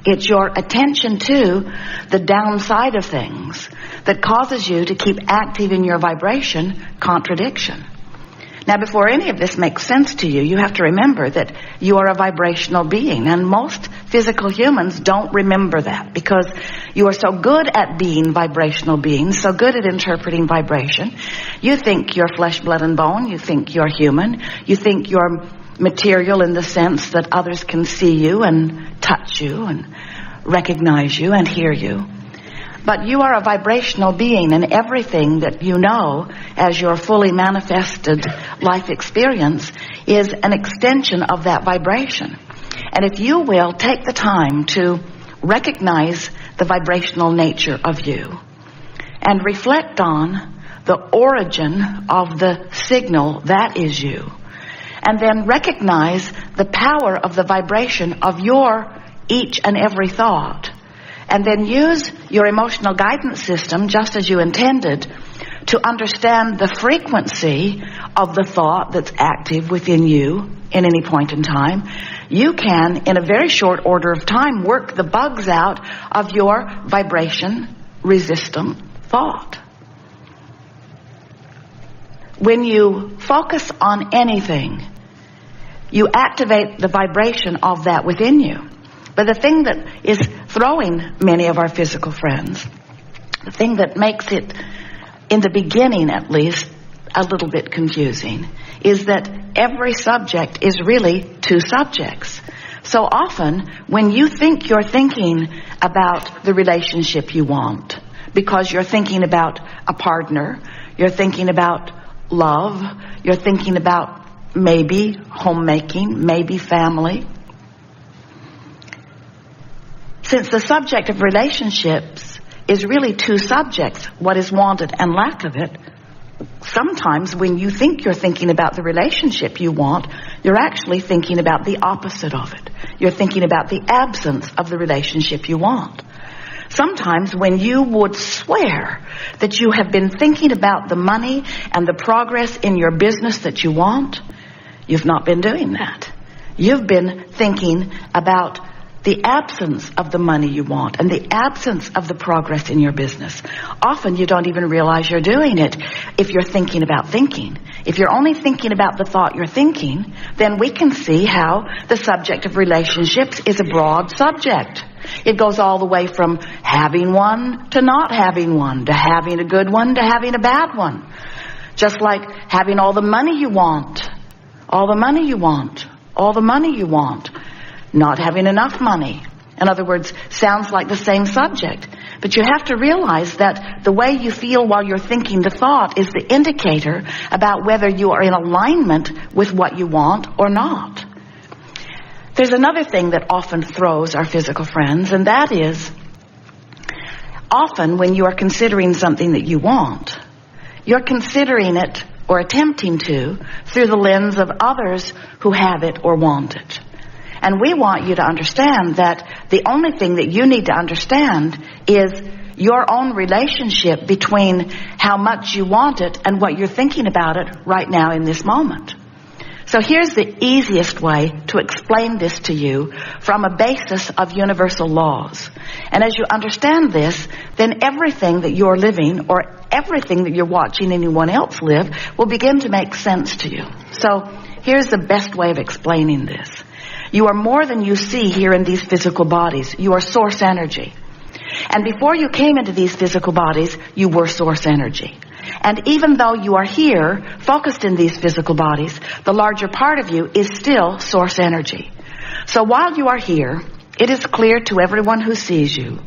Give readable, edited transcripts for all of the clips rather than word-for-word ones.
It's your attention to the downside of things that causes you to keep active in your vibration contradiction. Now, before any of this makes sense to you, you have to remember that you are a vibrational being. And most physical humans don't remember that because you are so good at being vibrational beings, so good at interpreting vibration. You think you're flesh, blood, and bone. You think you're human. You think you're material in the sense that others can see you and touch you and recognize you and hear you. But you are a vibrational being, and everything that you know as your fully manifested life experience is an extension of that vibration. And if you will take the time to recognize the vibrational nature of you and reflect on the origin of the signal that is you, and then recognize the power of the vibration of your each and every thought, and then use your emotional guidance system just as you intended to understand the frequency of the thought that's active within you in any point in time, you can, in a very short order of time, work the bugs out of your vibration resistant thought. When you focus on anything, you activate the vibration of that within you. But the thing that is throwing many of our physical friends, the thing that makes it, in the beginning at least, a little bit confusing, is that every subject is really two subjects. So often, when you think you're thinking about the relationship you want, because you're thinking about a partner, you're thinking about love, you're thinking about maybe homemaking, maybe family. Since the subject of relationships is really two subjects, what is wanted and lack of it, sometimes when you think you're thinking about the relationship you want, you're actually thinking about the opposite of it. You're thinking about the absence of the relationship you want. Sometimes when you would swear that you have been thinking about the money and the progress in your business that you want, you've not been doing that. You've been thinking about the absence of the money you want and the absence of the progress in your business. Often you don't even realize you're doing it if you're thinking about thinking. If you're only thinking about the thought you're thinking, then we can see how the subject of relationships is a broad subject. It goes all the way from having one to not having one, to having a good one to having a bad one. Just like having all the money you want, all the money you want, all the money you want. Not having enough money. In other words, sounds like the same subject. But you have to realize that the way you feel while you're thinking the thought is the indicator about whether you are in alignment with what you want or not. There's another thing that often throws our physical friends, and that is often when you are considering something that you want, you're considering it or attempting to through the lens of others who have it or want it. And we want you to understand that the only thing that you need to understand is your own relationship between how much you want it and what you're thinking about it right now in this moment. So here's the easiest way to explain this to you from a basis of universal laws. And as you understand this, then everything that you're living or everything that you're watching anyone else live will begin to make sense to you. So here's the best way of explaining this. You are more than you see here in these physical bodies. You are source energy. And before you came into these physical bodies, you were source energy. And even though you are here, focused in these physical bodies, the larger part of you is still source energy. So while you are here, it is clear to everyone who sees you.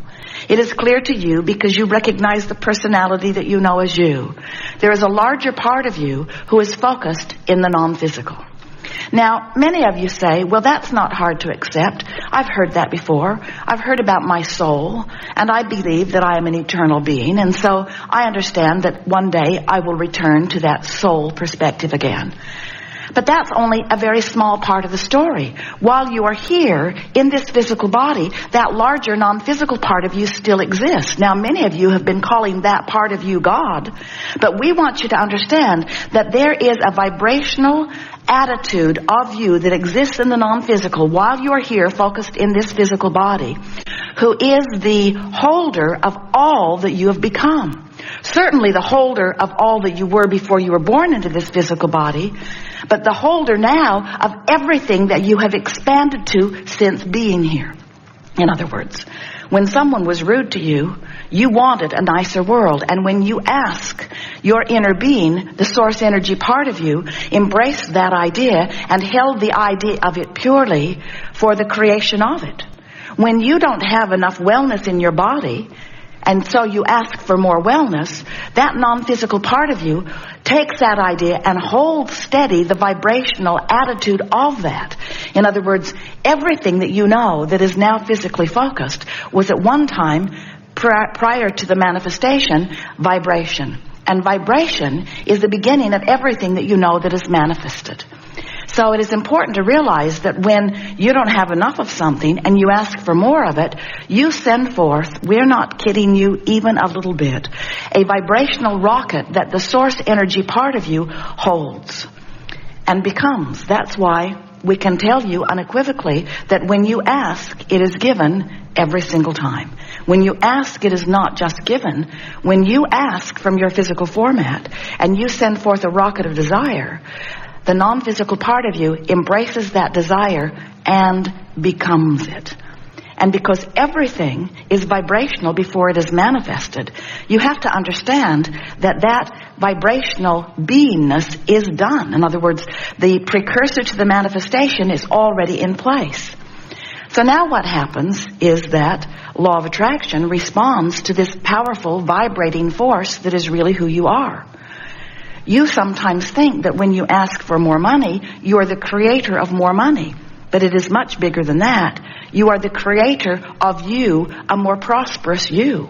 It is clear to you because you recognize the personality that you know as you. There is a larger part of you who is focused in the non-physical. Now, many of you say, well, that's not hard to accept. I've heard that before. I've heard about my soul, and I believe that I am an eternal being, and so I understand that one day I will return to that soul perspective again. But that's only a very small part of the story. While you are here in this physical body, that larger non-physical part of you still exists. Now, many of you have been calling that part of you God, but we want you to understand that there is a vibrational attitude of you that exists in the non-physical while you are here focused in this physical body, who is the holder of all that you have become. Certainly the holder of all that you were before you were born into this physical body, but the holder now of everything that you have expanded to since being here. In other words, when someone was rude to you, you wanted a nicer world. And when you ask, your inner being, the source energy part of you, embraced that idea and held the idea of it purely for the creation of it. When you don't have enough wellness in your body, and so you ask for more wellness, that non-physical part of you takes that idea and holds steady the vibrational attitude of that. In other words, everything that you know that is now physically focused was at one time, prior to the manifestation, vibration. And vibration is the beginning of everything that you know that is manifested. So it is important to realize that when you don't have enough of something and you ask for more of it, you send forth, we're not kidding you even a little bit, a vibrational rocket that the source energy part of you holds and becomes. That's why we can tell you unequivocally that when you ask, it is given every single time. When you ask, it is not just given. When you ask from your physical format and you send forth a rocket of desire, the non-physical part of you embraces that desire and becomes it. And because everything is vibrational before it is manifested, you have to understand that that vibrational beingness is done. In other words, the precursor to the manifestation is already in place. So now what happens is that law of attraction responds to this powerful vibrating force that is really who you are. You sometimes think that when you ask for more money, you are the creator of more money. But it is much bigger than that. You are the creator of you, a more prosperous you.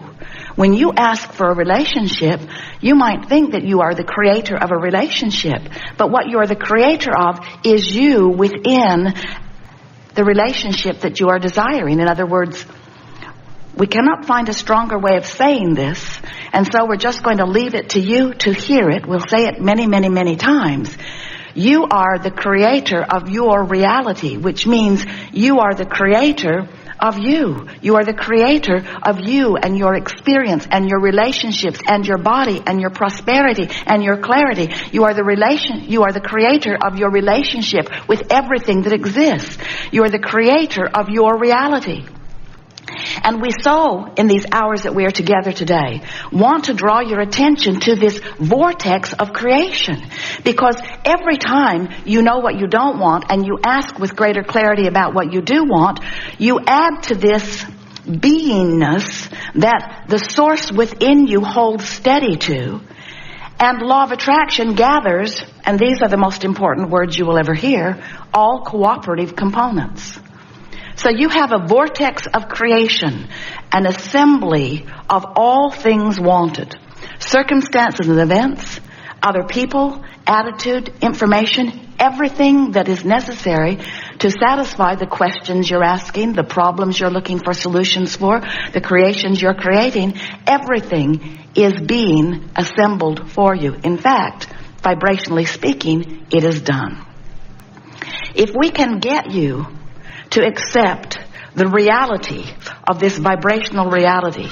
When you ask for a relationship, you might think that you are the creator of a relationship. But what you are the creator of is you within the relationship that you are desiring. In other words, we cannot find a stronger way of saying this, and so we're just going to leave it to you to hear it. We'll say it many, many, many times. You are the creator of your reality, which means you are the creator of you. You are the creator of you and your experience and your relationships and your body and your prosperity and your clarity. You are the creator of your relationship with everything that exists. You are the creator of your reality. And we so, in these hours that we are together today, want to draw your attention to this vortex of creation. Because every time you know what you don't want and you ask with greater clarity about what you do want, you add to this beingness that the source within you holds steady to. And law of attraction gathers, and these are the most important words you will ever hear, all cooperative components. So you have a vortex of creation, an assembly of all things wanted, circumstances and events, other people, attitude, information, everything that is necessary to satisfy the questions you're asking, the problems you're looking for solutions for, the creations you're creating. Everything is being assembled for you. In fact, vibrationally speaking, it is done. If we can get you to accept the reality of this vibrational reality,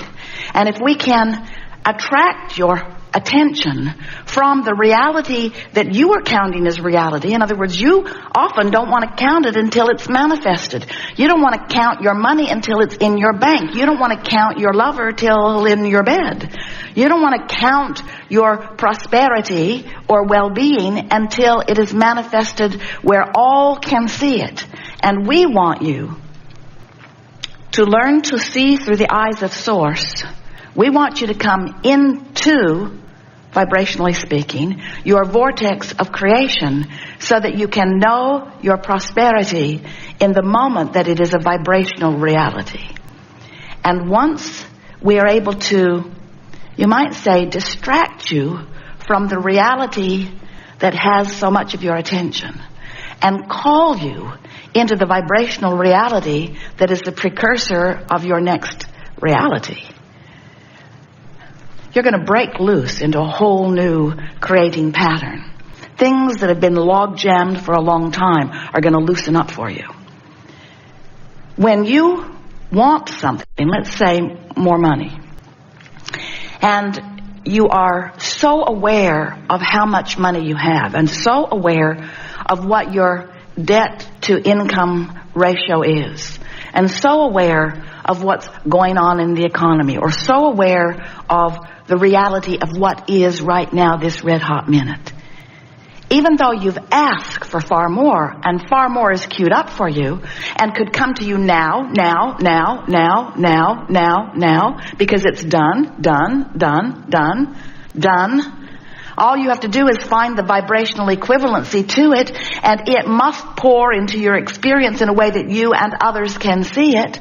and if we can attract your attention from the reality that you are counting as reality. In other words, you often don't want to count it until it's manifested. You don't want to count your money until it's in your bank. You don't want to count your lover till in your bed. You don't want to count your prosperity or well-being until it is manifested where all can see it. And we want you to learn to see through the eyes of Source. We want you to come into, vibrationally speaking, your vortex of creation so that you can know your prosperity in the moment that it is a vibrational reality. And once we are able to, you might say, distract you from the reality that has so much of your attention and call you into the vibrational reality that is the precursor of your next reality, you're going to break loose into a whole new creating pattern. Things that have been log-jammed for a long time are going to loosen up for you. When you want something, let's say more money, and you are so aware of how much money you have and so aware of what your debt to income ratio is, and so aware of what's going on in the economy, or so aware of the reality of what is right now, this red hot minute. Even though you've asked for far more, and far more is queued up for you, and could come to you now, because it's done. All you have to do is find the vibrational equivalency to it, and it must pour into your experience in a way that you and others can see it.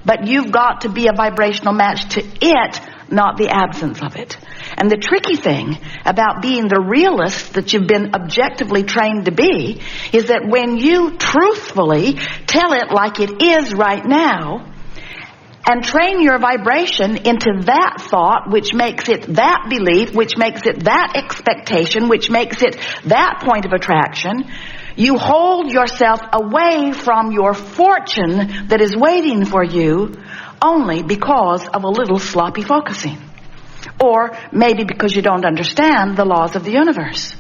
But you've got to be a vibrational match to it, not the absence of it. And the tricky thing about being the realist that you've been objectively trained to be is that when you truthfully tell it like it is right now, and train your vibration into that thought, which makes it that belief, which makes it that expectation, which makes it that point of attraction, you hold yourself away from your fortune that is waiting for you only because of a little sloppy focusing. Or maybe because you don't understand the laws of the universe.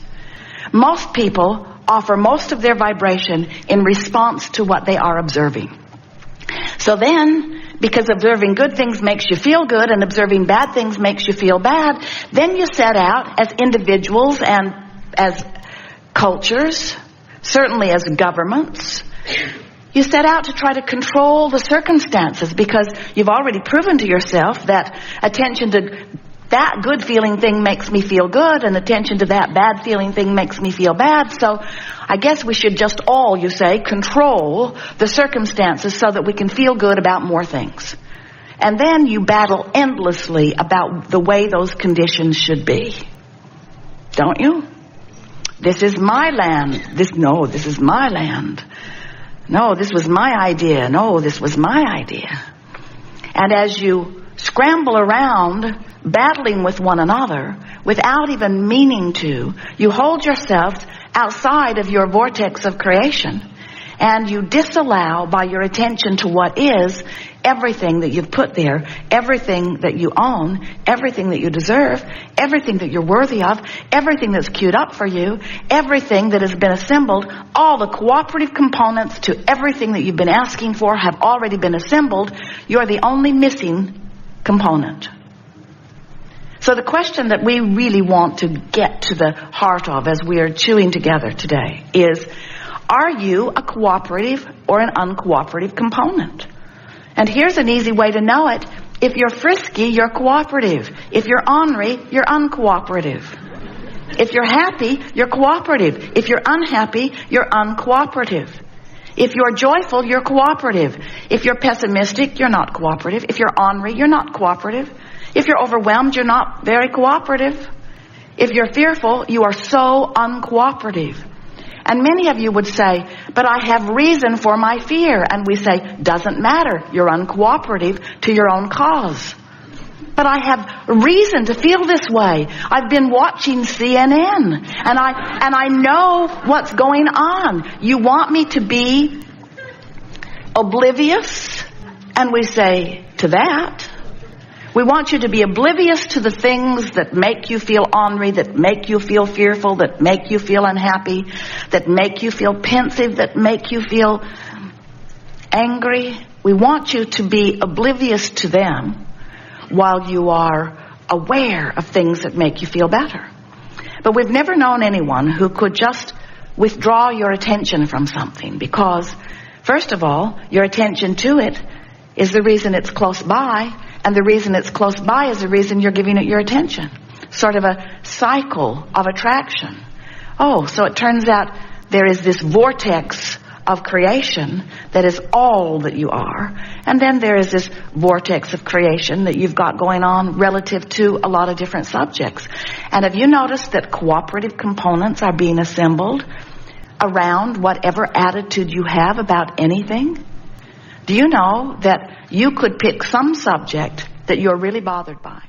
Most people offer most of their vibration in response to what they are observing. So then, because observing good things makes you feel good and observing bad things makes you feel bad, then you set out as individuals and as cultures, certainly as governments, you set out to try to control the circumstances, because you've already proven to yourself that attention to that good feeling thing makes me feel good, and attention to that bad feeling thing makes me feel bad. So I guess we should just all, you say, control the circumstances so that we can feel good about more things. And then you battle endlessly about the way those conditions should be. Don't you? This is my land. This is my land. No, this was my idea. No, this was my idea. And as you scramble around battling with one another without even meaning to, you hold yourselves outside of your vortex of creation, and you disallow by your attention to what is everything that you've put there, everything that you own, everything that you deserve, everything that you're worthy of, everything that's queued up for you, everything that has been assembled. All the cooperative components to everything that you've been asking for have already been assembled. You're the only missing component. So the question that we really want to get to the heart of as we are chewing together today is, are you a cooperative or an uncooperative component? And here's an easy way to know it. If you're frisky, you're cooperative. If you're ornery, you're uncooperative. If you're happy, you're cooperative. If you're unhappy, you're uncooperative. If you're joyful, you're cooperative. If you're pessimistic, you're not cooperative. If you're ornery, you're not cooperative. If you're overwhelmed, you're not very cooperative. If you're fearful, you are so uncooperative. And many of you would say, but I have reason for my fear. And we say, doesn't matter. You're uncooperative to your own cause. But I have reason to feel this way. I've been watching CNN, and I know what's going on. You want me to be oblivious? And we say, to that. We want you to be oblivious to the things that make you feel ornery, that make you feel fearful, that make you feel unhappy, that make you feel pensive, that make you feel angry. We want you to be oblivious to them while you are aware of things that make you feel better. But we've never known anyone who could just withdraw your attention from something, because, first of all, your attention to it is the reason it's close by, and the reason it's close by is the reason you're giving it your attention. Sort of a cycle of attraction. Oh, so it turns out there is this vortex of creation that is all that you are. And then there is this vortex of creation that you've got going on relative to a lot of different subjects. And have you noticed that cooperative components are being assembled around whatever attitude you have about anything? Do you know that you could pick some subject that you're really bothered by?